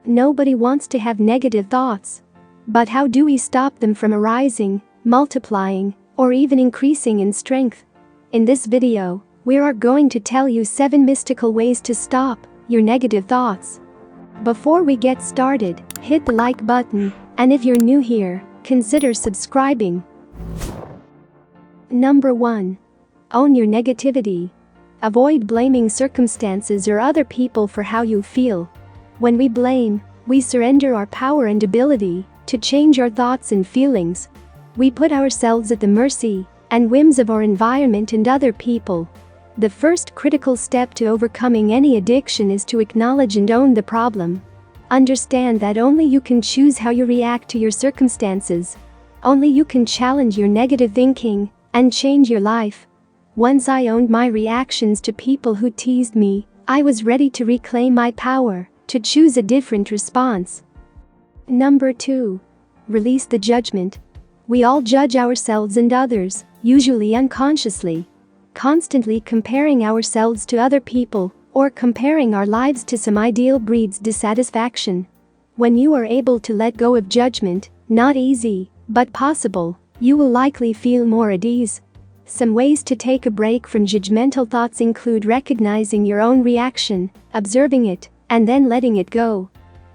Nobody wants to have negative thoughts. But how do we stop them from arising, multiplying, or even increasing in strength? In this video, we are going to tell you 7 mystical ways to stop your negative thoughts. Before we get started, hit the like button, and if you're new here, consider subscribing. Number 1. Own your negativity. Avoid blaming circumstances or other people for how you feel. When we blame, we surrender our power and ability to change our thoughts and feelings. We put ourselves at the mercy and whims of our environment and other people. The first critical step to overcoming any addiction is to acknowledge and own the problem. Understand that only you can choose how you react to your circumstances. Only you can challenge your negative thinking and change your life. Once I owned my reactions to people who teased me, I was ready to reclaim my power, to choose a different response. Number 2. Release the judgment. We all judge ourselves and others, usually unconsciously. Constantly comparing ourselves to other people or comparing our lives to some ideal breeds dissatisfaction. When you are able to let go of judgment, not easy, but possible, you will likely feel more at ease. Some ways to take a break from judgmental thoughts include recognizing your own reaction, observing it, and then letting it go.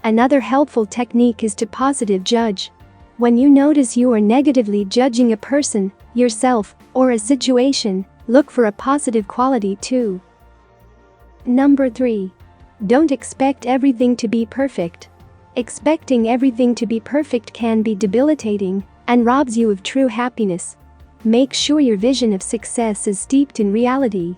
Another helpful technique is to positive judge. When you notice you are negatively judging a person, yourself, or a situation, look for a positive quality too. Number 3. Don't expect everything to be perfect. Expecting everything to be perfect can be debilitating and robs you of true happiness. Make sure your vision of success is steeped in reality.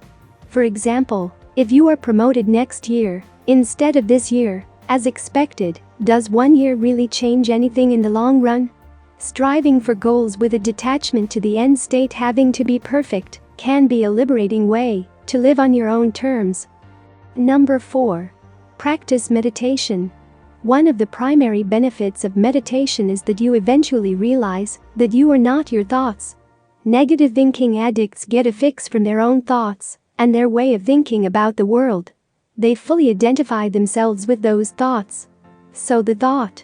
For example, if you are promoted next year, instead of this year, as expected, does 1 year really change anything in the long run? Striving for goals with a detachment to the end state having to be perfect can be a liberating way to live on your own terms. Number 4. Practice meditation. One of the primary benefits of meditation is that you eventually realize that you are not your thoughts. Negative thinking addicts get a fix from their own thoughts and their way of thinking about the world. They fully identify themselves with those thoughts. So the thought,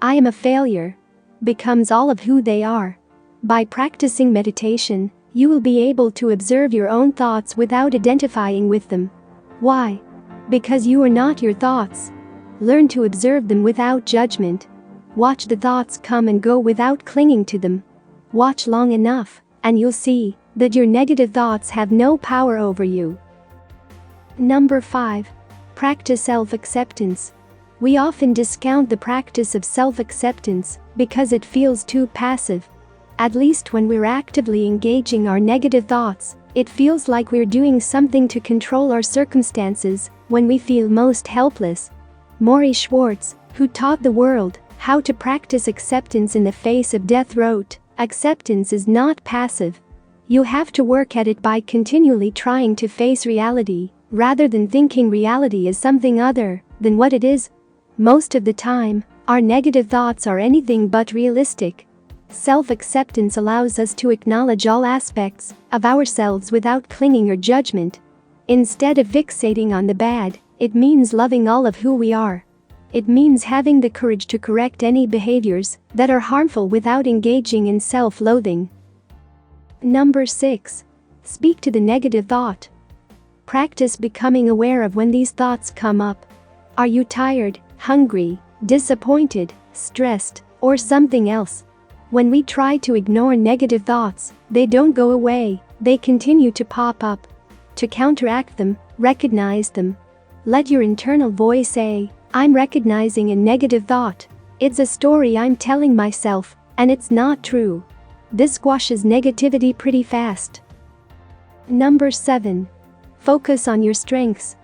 "I am a failure," becomes all of who they are. By practicing meditation, you will be able to observe your own thoughts without identifying with them. Why? Because you are not your thoughts. Learn to observe them without judgment. Watch the thoughts come and go without clinging to them. Watch long enough, and you'll see that your negative thoughts have no power over you. Number 5. Practice self-acceptance. We often discount the practice of self-acceptance because it feels too passive. At least when we're actively engaging our negative thoughts, it feels like we're doing something to control our circumstances when we feel most helpless. Maury Schwartz, who taught the world how to practice acceptance in the face of death, wrote, "Acceptance is not passive. You have to work at it by continually trying to face reality, rather than thinking reality is something other than what it is." Most of the time, our negative thoughts are anything but realistic. Self-acceptance allows us to acknowledge all aspects of ourselves without clinging or judgment. Instead of fixating on the bad, it means loving all of who we are. It means having the courage to correct any behaviors that are harmful without engaging in self-loathing. Number 6. Speak to the negative thought. Practice becoming aware of when these thoughts come up. Are you tired, hungry, disappointed, stressed, or something else? When we try to ignore negative thoughts, they don't go away, they continue to pop up. To counteract them, recognize them. Let your internal voice say, "I'm recognizing a negative thought. It's a story I'm telling myself, and it's not true." This squashes negativity pretty fast. Number 7. Focus on your strengths.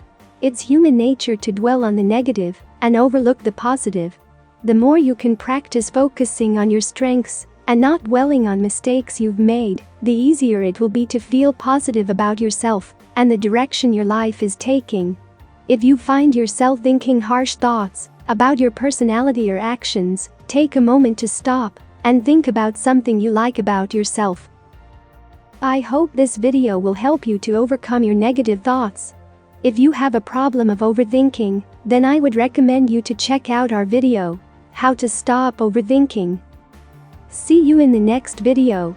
It's human nature to dwell on the negative and overlook the positive. The more you can practice focusing on your strengths and not dwelling on mistakes you've made, the easier it will be to feel positive about yourself and the direction your life is taking. If you find yourself thinking harsh thoughts about your personality or actions, take a moment to stop and think about something you like about yourself. I hope this video will help you to overcome your negative thoughts. If you have a problem of overthinking, then I would recommend you to check out our video, How to Stop Overthinking. See you in the next video.